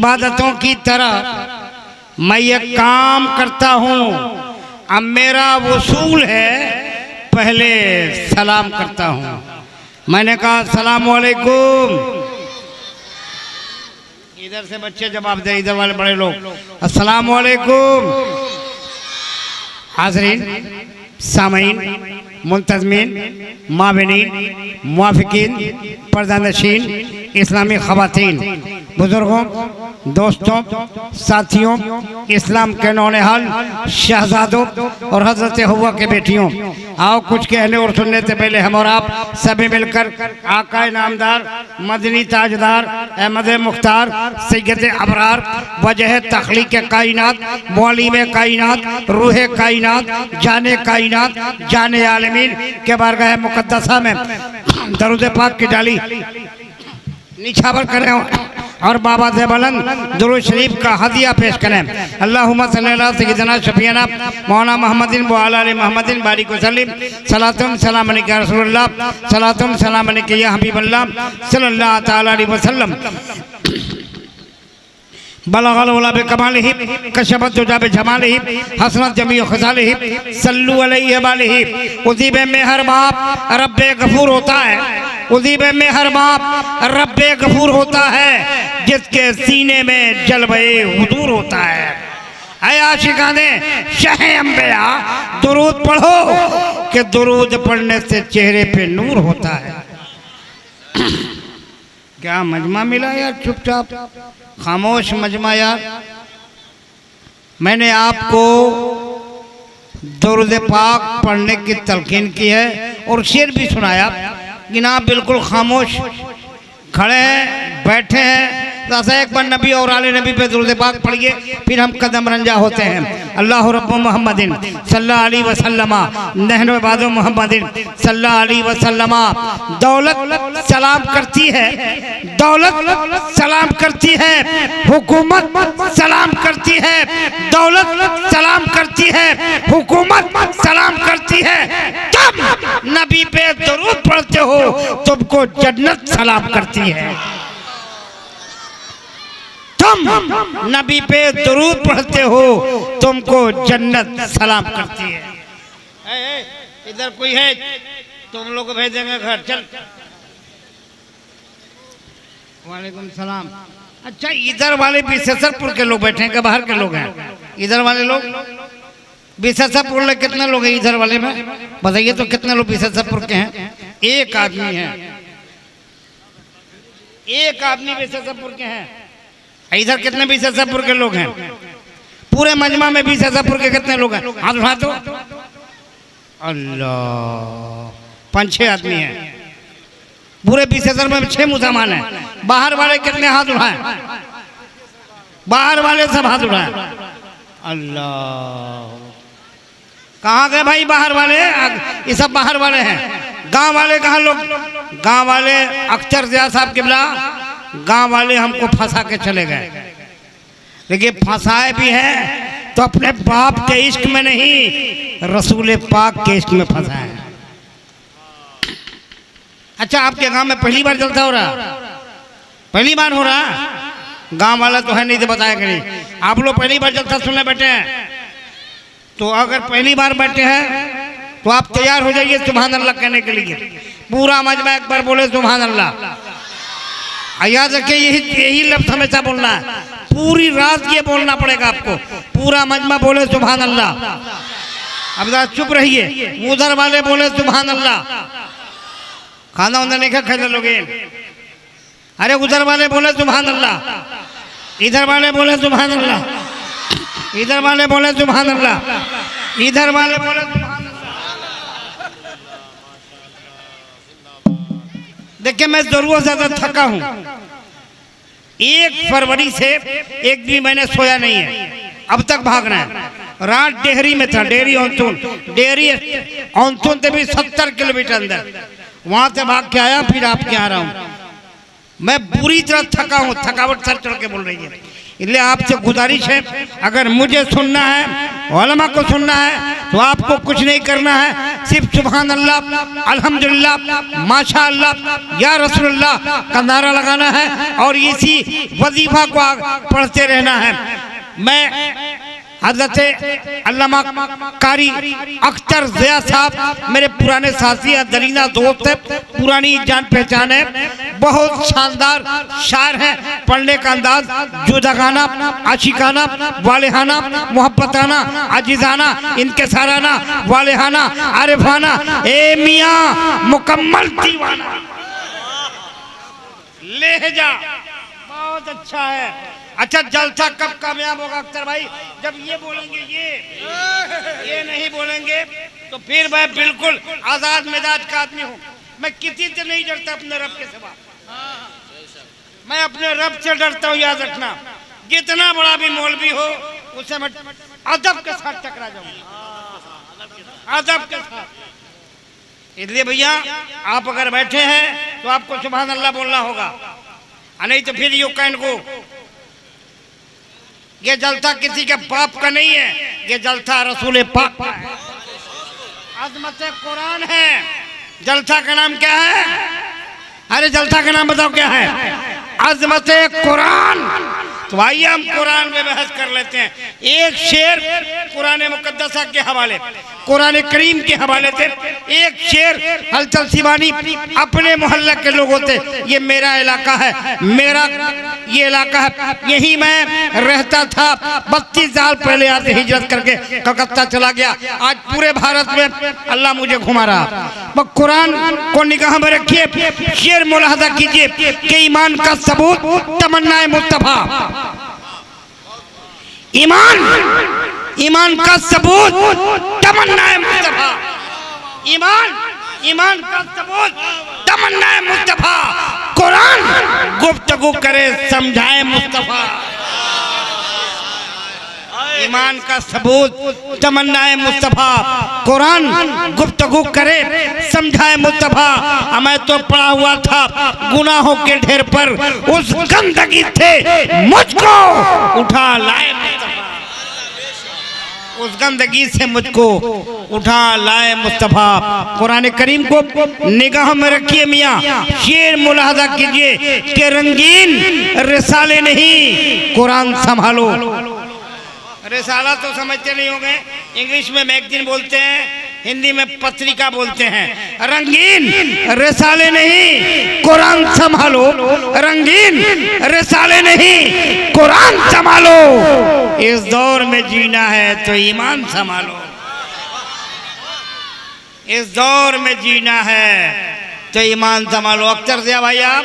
इबादतों की तरह मैं ये काम करता हूँ। अब मेरा वसूल है, पहले सलाम करता हूँ। मैंने कहा अस्सलामु अलैकुम। इधर से बच्चे जवाब दे, इधर वाले बड़े लोग अस्सलामु अलैकुम। हाज़रीन, सामीन, मुंतज़मीन, माविनीन, मुआफ़िकीन, पर्दानशीन, इस्लामी ख़वातीन, बुज़ुर्गों, दोस्तों, साथियों, इस्लाम के नौनिहाल शहजादों और हज़रत हव्वा के बेटियों, आओ कुछ कहने और सुनने से पहले हम और आप सभी मिलकर आका नामदार, मदनी ताजदार, अहमद मुख्तार, सैयद अबरार, वजह तख्लीक कायनात, मौलिम कायनात, रूह कायनात, जाने कायनात, जाने आलमीन के बारगाह मुक़द्दसा में दरूद पाक की डाली निछावर करें और बाबा से बुलंद दुरूद शरीफ का हदिया पेश करें। अल्लाहुम्मा सल्ली अला सय्यिदना शफीना मौलाना मोहम्मदिन व अला आलि मोहम्मदिन बारिक वसल्लिम। सलातुम सलाम अलैका या रसूलल्लाह, सलातुम सलाम अलैका या हबीबल्लाह सल्लल्लाहु तआला अलैहि वसल्लम। बलगल उला बिकमालिही कशफत दुजा बिजमालिही हसनत जमीउ खसालिही सल्लु अलैहि वालिही। उसी में मेहर बाप रब्बे गफूर होता है, उसी में मेहर बाप रब्बे गफूर होता है जिसके सीने में जलवे हुजूर होता है। ऐ आशिकाने शाह अंबिया दुरूद पढ़ो कि दुरूद पढ़ने से चेहरे पे नूर होता है। क्या मजमा मिला यार, चुपचाप खामोश मजमा यार। मैंने आपको दुरूद पाक पढ़ने की तलकीन की है और शेर भी सुनाया, लेकिन आप बिल्कुल खामोश खड़े हैं, बैठे हैं। एक बार नबी और आले नबी पे दुरूद पाक पढ़िए, फिर हम कदम रंजा होते हैं। अल्लाह रब्बु मुहम्मदिन सल्लल्लाहु अलैहि वसल्लम नहनु इबादु मुहम्मदिन सल्लल्लाहु अलैहि वसल्लम। दौलत सलाम करती है, दौलत सलाम करती है, हुकूमत सलाम करती है, दौलत सलाम करती है, हुकूमत सलाम करती है। तुम नबी पे दुरूद पढ़ते हो, तुमको जन्नत सलाम करती है। तुम नबी पे दुरूद पढ़ते हो, तुमको जन्नत सलाम करती है। इधर कोई है, तुम लोग को भेजेंगे घर। चल, वालेकुम सलाम। अच्छा, इधर वाले विशेषरपुर के लोग बैठे हैं कि बाहर के लोग हैं? इधर वाले लोग विशेषरपुर में कितने लोग हैं? इधर वाले में बताइए तो कितने लोग विशेषरपुर के हैं? एक आदमी है, एक आदमी विशेषरपुर के हैं। इधर कितने विशेषरपुर के लोग हैं? पूरे मजमा में विशेषरपुर के कितने लोग हैं? हाथ उठा दो। अल्लाह, 5-6 आदमी हैं। पूरे विशेषर में 6 मुसलमान हैं। बाहर वाले कितने हाथ उठाए? बाहर वाले सब हाथ उठाए। अल्लाह, कहाँ गए भाई बाहर वाले? ये सब बाहर वाले हैं। गांव वाले कहाँ लोग? गांव वाले अख्तर ज़िया साहब किबला, गांव वाले हमको फंसा के चले गए, लेकिन फंसाए भी हैं तो अपने बाप के इश्क में नहीं, रसूल पाक के इश्क में फंसाए हैं। अच्छा, आपके गांव में पहली बार जलसा हो रहा? पहली बार हो रहा? गांव वाला तो है नहीं तो बताया कि नहीं। आप लोग पहली बार जलसा सुनने बैठे हैं, तो अगर पहली बार बैठे हैं तो आप तैयार हो जाइए सुभान अल्लाह कहने के लिए। पूरा मजमा एक बार बोले सुभान अल्लाह। याद रखिए, यही लफ्ज़ हमेशा बोलना है, पूरी रात ये बोलना पड़ेगा आपको। पूरा मजमा बोले सुभान अल्लाह। अब जरा चुप रहिए। उधर वाले बोले सुभान अल्लाह। खाना उधर नहीं खा लोग। अरे उधर वाले बोले सुभान अल्लाह, इधर वाले बोले सुभान अल्लाह, इधर वाले बोले सुभान अल्लाह, इधर वाले बोले सुभान अल्लाह। देखिए, मैं जरूर ज्यादा थका हूं। 1 फरवरी से एक भी मैंने सोया नहीं है, अब तक भागना है। रात डेहरी में था, डेहरी ऑनसून, डेहरी ऑनसून से भी 70 किलोमीटर अंदर, वहां से भाग के आया, फिर आपके आ रहा हूं। मैं बुरी तरह थका हूं, थकावट सर चढ़ के बोल रही है। इसलिए आपसे गुजारिश है, अगर मुझे सुनना है उलमा को सुनना है तो आपको कुछ नहीं करना है, सिर्फ सुभान अल्लाह, अल्हम्दुलिल्लाह, माशा अल्लाह, या रसूलुल्लाह का नारा लगाना है और इसी वजीफा को पढ़ते रहना है। मैं हज़रत अल्लामा कारी अख्तर ज़िया साहब मेरे पुराने साथी हैं, दरीना दोस्त है, पुरानी जान पहचान है, बहुत शानदार शायर है, पढ़ने का अंदाज जुदागाना, आशिकाना, वालेहाना, मोहब्बताना, अजीजाना, इनके साराना, वालेहाना, आरिफाना, ए मियाँ मुकम्मल दीवाना, लहजा बहुत अच्छा है। अच्छा, जलसा कब कामयाब होगा अख्तर भाई? जब ये बोलेंगे, ये नहीं बोलेंगे तो फिर मैं बिल्कुल आजाद मिजाज का आदमी हूँ। मैं किसी से नहीं डरता अपने रब के सिवा, मैं अपने रब से डरता हूँ, याद रखना। जितना बड़ा भी मौलवी हो उसे मैं अदब के साथ टकरा जाऊंगा, अदब के साथ। इसलिए भैया आप अगर बैठे हैं तो आपको सुभान अल्लाह बोलना होगा, नहीं तो फिर यूं कहने को ये जलसा किसी के बाप का नहीं है, ये जलसा रसूल पाक का है, अज़मत कुरान है। जलसा का नाम क्या है? अरे जलसा का नाम बताओ क्या है? अज़मत कुरान। तो आइए हम कुरान में बहस कर लेते हैं। एक शेर कुरान मुकद्दसा के हवाले, कुरान करीम के हवाले से एक शेर हलचल सिवानी अपने मोहल्ले के लोगों से, ये मेरा इलाका है, मेरा ये इलाका है, यही मैं रहता था, 32 साल पहले यहाँ से हिजरत करके कलकत्ता चला गया, आज पूरे भारत में अल्लाह मुझे घुमा रहा। वो कुरान को निगाह में रखिए, शेर मुलाहजा कीजिए कि ईमान का सबूत तमन्नाए मुस्तफा, ईमान का सबूत तमन्नाए मुस्तफा, ईमान का सबूत तमन्नाए मुस्तफा, कुरान गुफ्तगू करे समझाए मुस्तफा। ईमान का सबूत तमन्नाए मुस्तफा, कुरान गुफ्तगू करे समझाए मुस्तफा। मैं तो पड़ा हुआ था गुनाहों के ढेर पर, उस गंदगी से मुझको उठा लाए मुस्तफा, उस गंदगी से मुझको उठा लाए मुस्तफा। कुरान करीम को निगाह में रखिए मियाँ, शेर मुलाहजा कीजिए कि रंगीन रिसाले नहीं, कुरान संभालो। रिसाला तो समझते नहीं होंगे, इंग्लिश में मैगजीन बोलते हैं, हिंदी में पत्रिका बोलते हैं। रंगीन रिसाले नहीं, कुरान संभालो, रंगीन रिसाले नहीं, कुरान संभालो। इस दौर में जीना है तो ईमान संभालो, इस दौर में जीना है तो ईमान संभालो। अख्तर ज़िया भाई, आप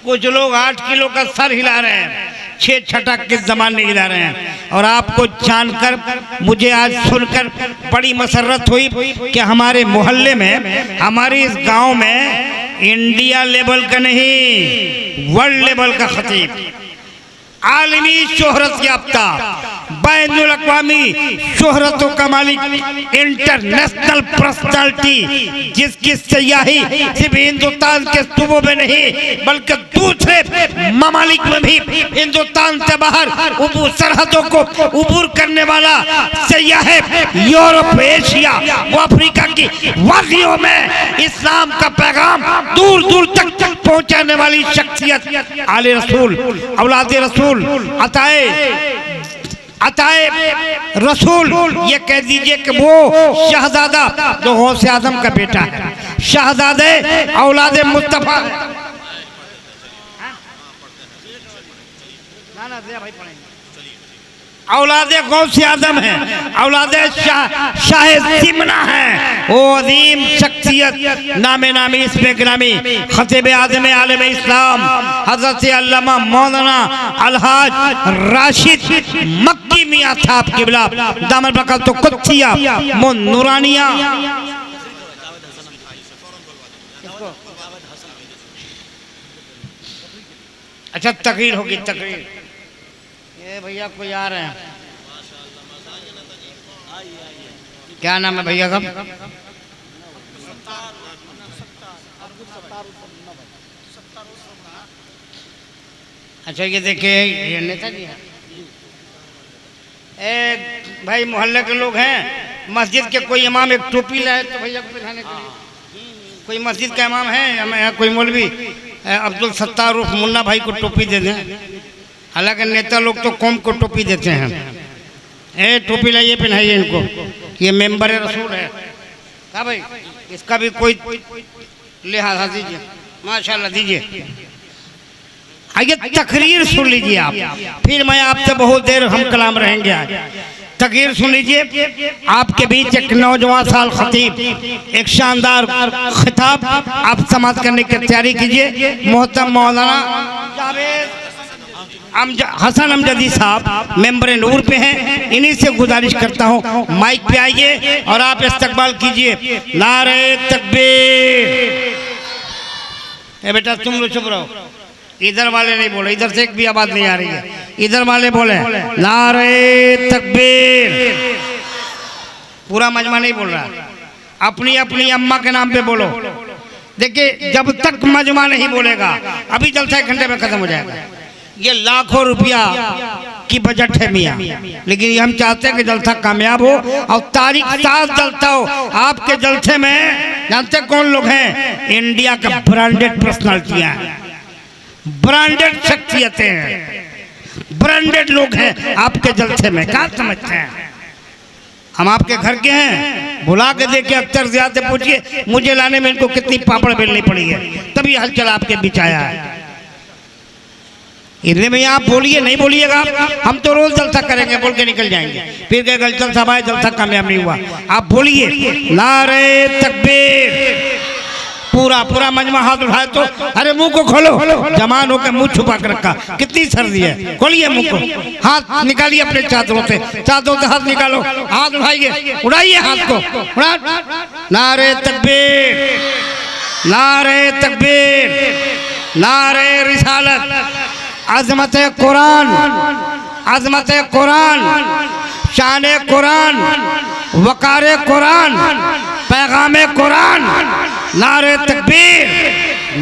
कुछ लोग 8 किलो का सर हिला रहे हैं, 6 छटक के ज़माने हिला रहे हैं, और आपको जानकर मुझे आज सुनकर बड़ी मसरत हुई कि हमारे मोहल्ले में, हमारे इस गांव में इंडिया लेवल का नहीं, वर्ल्ड लेवल का खतीब, आलमी शोहरत याफ्ता, बैनुल अक़वामी शोहरतों का मालिक, इंटरनेशनल पर्सनालिटी, जिसकी सयाही सिर्फ हिंदुस्तान के सूबों में नहीं बल्कि दूसरे ममालिक में भी, हिंदुस्तान से बाहर सरहदों को उबूर करने वाला सयाह यूरोप, एशिया व अफ्रीका की वादियों में इस्लाम का पैगाम दूर दूर तक पहुंचाने वाली शख्सियत आले रसूल, औलादे रसूल, अताए रसूल, ये कह दीजिए कि वो शहजादा जो गौसे आजम का बेटा है, शहजादे औलादे मुस्तफा है। औलादे गौसे आजम है, औलादे शाह सिमना है, वो अजीम शख्सियत, नामे नामी इसमें गिरामी, खतीब आज़म आलम इस्लाम हज़रत अल्लामा मौलाना अलहाज राशिद मक्की मियाँ साहब क़िबला दामन बरकत तो कुत्सिया नूरानिया। अच्छा, तकरीर होगी, तकरीर। ये भैया कोई आ रहे हैं, क्या नाम है भैया का? अच्छा, ये देखिए, ये नेताजी है। भाई मोहल्ले के लोग हैं, मस्जिद के कोई इमाम एक टोपी लाए तो भैया को पहनाने के लिए। कोई मस्जिद का इमाम है हमें यहाँ कोई मौलवी अब्दुल सत्तार उर्फ मुन्ना भाई को टोपी दे दें। हालांकि नेता लोग तो कौम को टोपी देते हैं। ए टोपी लाइए पहनाइए इनको, ये मेंबर रसूल है। हाँ भाई इसका भी कोई लिहाजा दीजिए, माशाल्लाह दीजिए। आइए तकरीर सुन लीजिए आप, फिर मैं आपसे बहुत देर हम कलाम रहेंगे। आज तकरीर सुन लीजिए। आपके बीच एक नौजवान साल खतीब एक शानदार खिताब आप समाप्त करने की तैयारी कीजिए। मोहतरम मौलाना जावेद हसन अमजदी साहब मेंबर नूर पे हैं, इन्हीं से गुजारिश करता हूँ माइक पे आइए और आप इस्तकबाल कीजिए। नारे तकबीर। ए बेटा तुम लोग चुप रहो, इधर वाले नहीं बोले, इधर से एक भी आवाज नहीं आ रही है, इधर वाले बोले नारे तकबीर। पूरा मजमा नहीं बोल रहा, अपनी अपनी अम्मा के नाम पे बोलो। देखिए जब तक मजमा नहीं बोलेगा, अभी जलसा 1 घंटे में खत्म हो जाएगा। ये लाखों रुपया की बजट है मियाँ, लेकिन हम चाहते हैं कि जलसा कामयाब हो और तारीख साथ जलसा हो। आपके जलसे में जानते कौन लोग हैं? इंडिया का ब्रांडेड पर्सनालिटियां हैं, ब्रांडेड शख्सियतें हैं, ब्रांडेड लोग हैं आपके जलसे में। क्या समझते हैं? हम आपके घर के हैं, बुला के देखिए, अख्तर ज़ियाद से पूछिए मुझे लाने में इनको कितनी पापड़ बेलनी पड़ी है, तभी हलचल आपके बीच आया है। इतने में आप बोलिए, नहीं बोलिएगा हम तो रोज जलसा करेंगे बोल के निकल जाएंगे, फिर कहेगा जलसा भाई जलसा कामयाब नहीं हुआ। आप बोलिए नारे तकबीर। पूरा पूरा मजमा हाथ उठाए तो अरे मुंह को खोलो, जमान होकर मुंह छुपा कर रखा, कितनी सर्दी है, खोलिए मुंह को, हाथ निकालिए अपने चादरों से, चादरों से हाथ निकालो, हाथ उठाइए, उड़ाइए हाथ को, उड़ा। नारे तकबीर, नारे तकबीर, नारे रिसालत। अजमत कुरान, अजमत कुरान, शान कुरान, वकार कुरान, पैगाम कुरान। नारे तकबीर,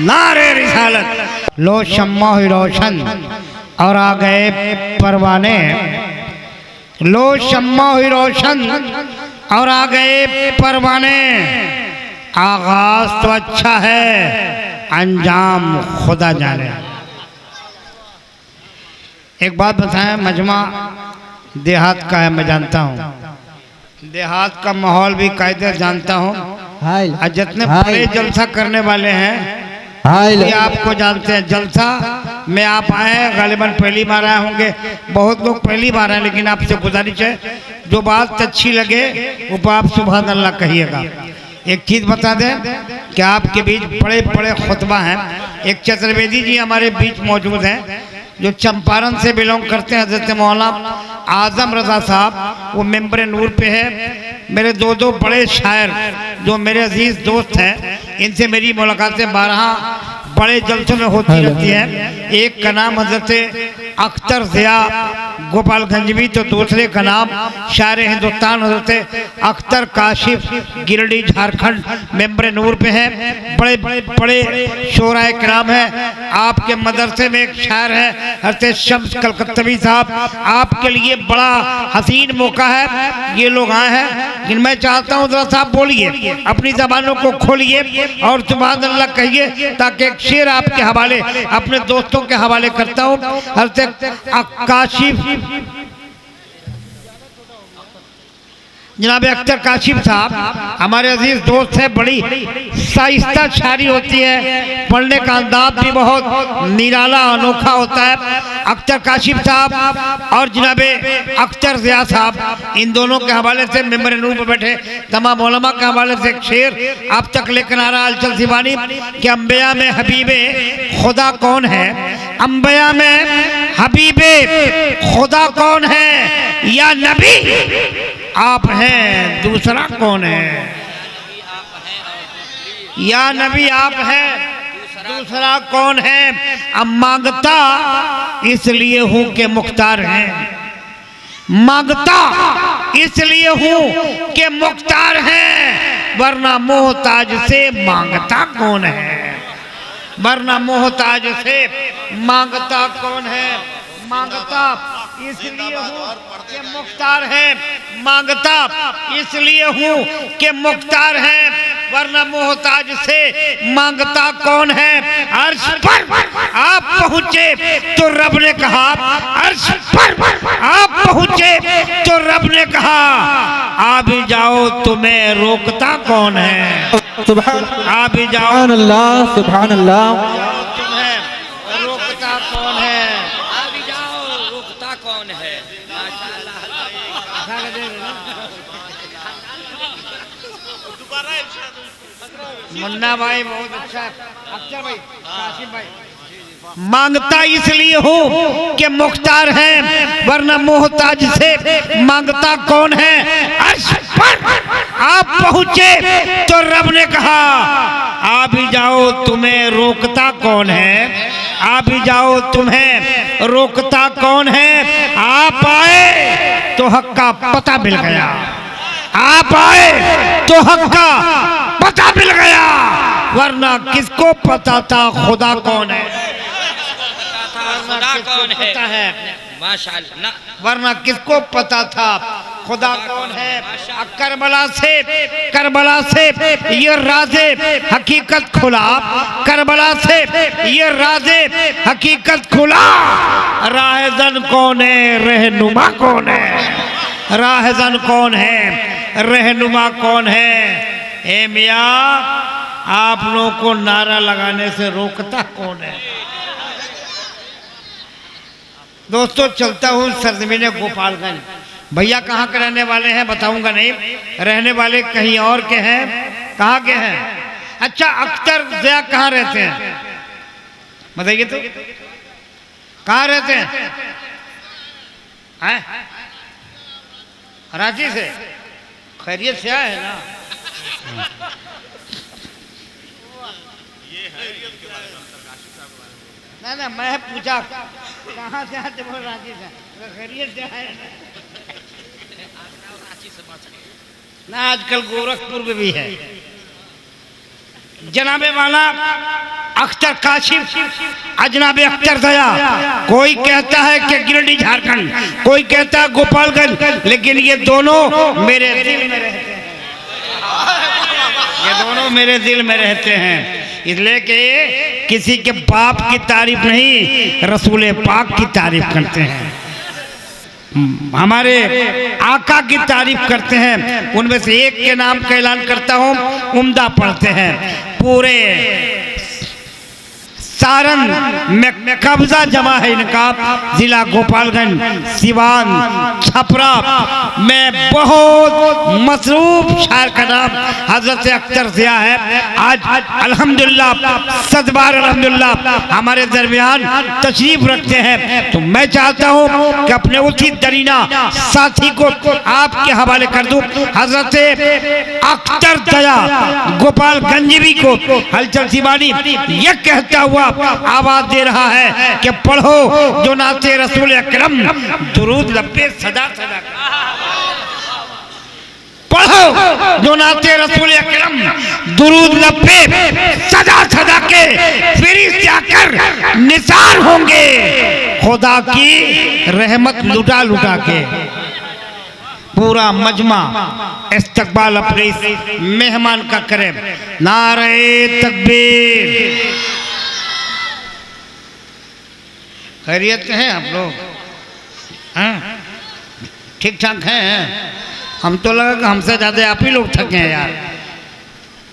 नारे रिसालत। लो शम्मा हुई रोशन और आ गए परवाने, लो शम्मा हुई रोशन और आ गए परवाने। आगाज तो अच्छा है, अंजाम खुदा जाने। एक बात बताएं, मजमा देहात का है, मैं जानता हूँ, देहात का माहौल भी कायदे जानता हूँ। जितने बड़े जलसा करने वाले हैं ये आपको जानते हैं। जलसा में आप आए गालिबन पहली बार आए होंगे, बहुत लोग पहली बार आए, लेकिन आपसे गुजारिश है जो बात अच्छी लगे वो आप सुभान अल्लाह कहिएगा। एक चीज़ बता दें कि आपके बीच बड़े बड़े खुतबा हैं। एक चतुर्वेदी जी हमारे बीच मौजूद हैं जो चंपारण से बिलोंग करते हैं, हजरत मौलाना आजम रजा साहब, वो मेंबर नूर पे है। मेरे दो बड़े शायर जो मेरे अजीज दोस्त हैं, इनसे मेरी मुलाकातें 12 बड़े जलसों में होती रहती हैं। एक का नाम हजरत अख्तर ज़िया गोपालगंजवी, तो दूसरे का नाम शायर हिंदुस्तान हजरत अख्तर काशिफ गिरडीह झारखंड मेंबर नूर पे है। बड़े बड़े शोराए कराम है। आपके मदरसे में एक शायर है हजरत शम्स कलकत्तवी साहब, आपके लिए बड़ा हसीन मौका है, ये लोग आए हैं। लेकिन मैं चाहता हूँ जरा साहब बोलिए, अपनी जबानों को खोलिए और सुभान अल्लाह कहिए, ताकि एक शेर आपके हवाले अपने दोस्तों के हवाले करता हूँ। हजरत काशिफ जनाब अख्तर काशिफ साहब हमारे अजीज दोस्त हैं, बड़ी साइस्ता शायरी होती है, पढ़ने का अंदाज भी बहुत निराला अनोखा होता है। अख्तर काशिफ साहब और जनाब अख्तर ज़िया साहब, इन दोनों के हवाले से मेंबर नूर पर बैठे तमाम उलमा के हवाले से एक शेर आप तक लेकर आ रहा अलचल सिवानी कि अंबिया में हबीबे खुदा कौन है, अंबिया में हबीबे खुदा कौन है, या नबी आप हैं दूसरा कौन है, या नबी आप हैं दूसरा कौन है। अब मांगता इसलिए हूं कि मुख्तार हैं, मांगता इसलिए हूं कि मुख्तार हैं, वरना मोहताज से मांगता कौन है, वरना मोहताज से मांगता कौन है। मांगता इसलिए हूँ कि मुख्तार है, मांगता इसलिए हूँ कि मुख्तार है, वरना मोहताज से मांगता कौन है। अर्श पर आप पहुँचे तो रब ने कहा, अर्श पर आप पहुँचे तो रब ने कहा आ भी जाओ तुम्हें रोकता कौन है। सुभान आ भी जाओ अल्लाह, सुभान अल्लाह। तुम्हें रोकता कौन है। आ भी जाओ रोकता कौन है। मुन्ना भाई बहुत अच्छा है, अख्तर भाई, कासिम भाई। मांगता इसलिए हूँ कि मुख्तार है, वरना मोहताज से मांगता कौन है। अर्श पर आप पहुँचे तो रब ने कहा आ भी जाओ तुम्हें रोकता कौन है। आ भी जाओ तुम्हें रोकता कौन है। आप आए तो हक का पता मिल गया, आप आए तो हक का पता मिल गया, वरना किसको पता था खुदा कौन है। खुदा कौन है, पता है माशाअल्लाह ना, वरना किसको पता था खुदा कौन है। करबला से ये राज़े हकीकत खुला, करबला से ये राज़े हकीकत खुला। राहज़न कौन है, रहनुमा कौन है। राहज़न कौन है, रहनुमा कौन है। ए मियाँ आप लोगों को नारा लगाने से रोकता कौन है। दोस्तों चलता हूँ सरजमीन गोपालगंज। भैया कहाँ के रहने वाले हैं बताऊंगा नहीं, रहने वाले कहीं और के हैं। कहाँ के हैं? अच्छा अख्तर ज़िया कहाँ रहते हैं बताइए तो, कहाँ रहते हैं? रांची से? खैरियत से आए हैं ना? ना मैं पूछा कहाँ से आते, बोल रांची से। खैरियत से आए ना? आजकल गोरखपुर में भी है। जनाबे वाला अख्तर काशिम, अजनाबे अख्तर दया। कोई कहता है कि गिरिडीह झारखंड, कोई कहता है गोपालगंज, लेकिन ये दोनों मेरे दिल में रहते हैं। ये दोनों मेरे दिल में रहते हैं। इसलिए कि किसी के बाप की तारीफ नहीं, रसूल पाक की तारीफ करते हैं, हमारे आका की तारीफ करते हैं। उनमें से एक के नाम का ऐलान करता हूँ, उम्दा पढ़ते हैं। पूरे सारण में कब्जा जमा है इनका। जिला गोपालगंज, सिवान, छपरा में बहुत मसरूफ शायर का नाम हजरत अख्तर ज़िया है। आज अल्हम्दुलिल्लाह सदबार अल्हम्दुलिल्लाह हमारे दरमियान तशरीफ रखते हैं। तो मैं चाहता हूँ कि अपने उसी दरीना साथी को आपके हवाले कर दूँ। हजरत अख्तर ज़िया गोपालगंजवी को हलचल सिवानी ये कहता हुआ आवाज दे रहा है कि पढ़ो जो नाते रसूल अकरम दुरूद लब्बे सदा सदा, पढ़ो जो नाते रसूल अकरम दुरूद लब्बे सदा सदा के फिर जाकर निसार होंगे खुदा की रहमत लुटा लुटा के। पूरा मजमा इस्तकबाल अपने इस मेहमान का करे। नारे तकबीर। खैरियत हैं आप लोग? हैं? ठीक ठाक हैं? हम तो लगा कि हमसे ज़्यादा आप ही लोग थके हैं यार।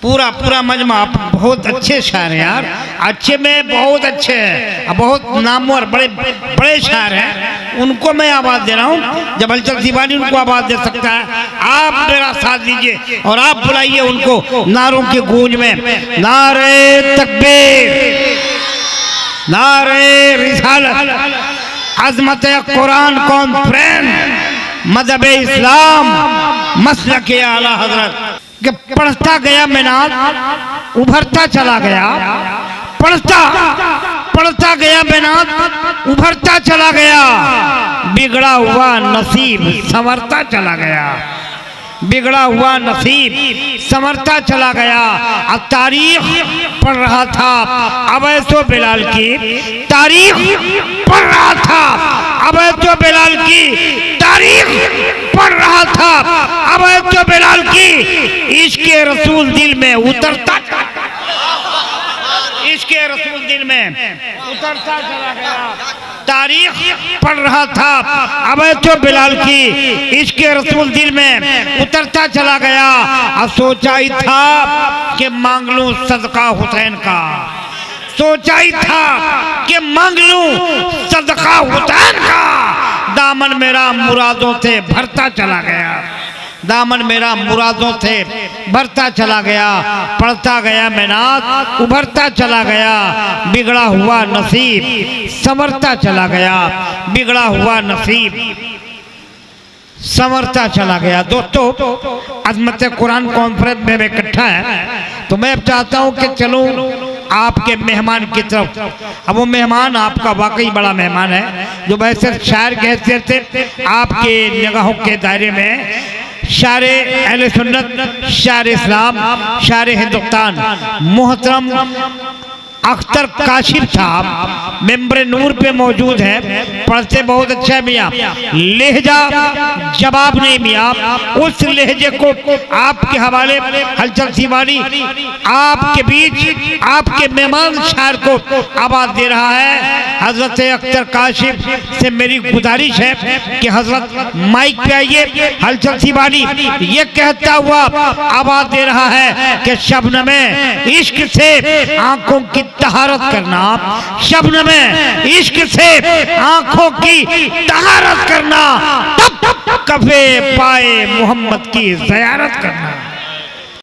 पूरा मजमा आप बहुत अच्छे शायर हैं यार, अच्छे में बहुत अच्छे हैं, बहुत नामवर बड़े बड़े शायर हैं। उनको मैं आवाज़ दे रहा हूँ, जब हलचल दीवानी उनको आवाज़ दे सकता है। आप मेरा साथ दीजिए और आप बुलाइए उनको नारों की गूंज में। नारे तकबीर, नारे रिसालत, अज़मत कुरान कॉन्फ्रेंस, मज़हब इस्लाम, मसलक आला हजरत। कि पढ़ता गया मिनार उभरता चला गया, पढ़ता गया मिनार उभरता चला गया। बिगड़ा हुआ नसीब संवरता चला गया, बिगड़ा हुआ नसीब संवरता चला गया। अब तारीख पढ़ रहा था अवैसो बिलाल की, तारीख पढ़ रहा था अब तो बिलाल की तारीख पढ़ रहा था। अब तो बिलाल की इश्क़ रसूल दिल में उतरता, इश्क़ रसूल दिल में उतरता चला गया। तारीख पढ़ रहा था, अब तो बिलाल की इश्क़ रसूल दिल में उतरता चला गया। अब सोचा ही था कि मांग लूं सदका हुसैन का, सोचा ही था कि मांग लूं सदका हुसैन का। दामन मेरा मुरादों से भरता चला गया, दामन मेरा मुरादों से भरता चला गया। पढ़ता गया मैं नात, उभरता चला गया। बिगड़ा हुआ नसीब संवरता चला गया, बिगड़ा हुआ नसीब संवरता चला गया। दोस्तों, अज़मत कुरान कॉन्फ्रेंस में इकट्ठा है, तो मैं अब चाहता हूँ कि चलूँ आपके मेहमान की तरफ। अब वो मेहमान आपका वाकई बड़ा मेहमान है, जो वैसे शायर के हैसियत से आपके निगाहों के दायरे में शारे अहले सुन्नत, शारे इस्लाम, शारे हिंदुस्तान मोहतरम अख्तर काशिफ साहब मेंबर नूर पे मौजूद है। पढ़ते बहुत अच्छा मियाँ, लहजा जवाब नहीं मियाँ। उस लहजे को आपके हवाले हलचल सीवानी आपके बीच आपके मेहमान शायर को आवाज दे रहा है। हजरत अख्तर काशिफ से मेरी गुजारिश है कि हजरत माइक पे आइए। हलचल सीवानी ये कहता हुआ आवाज दे रहा है कि शबनम में इश्क से आंखों की तहारत करना, शबनम में इश्क से आंखों की तहारत करना, तब कफे पाए मोहम्मद की ज़ियारत करना।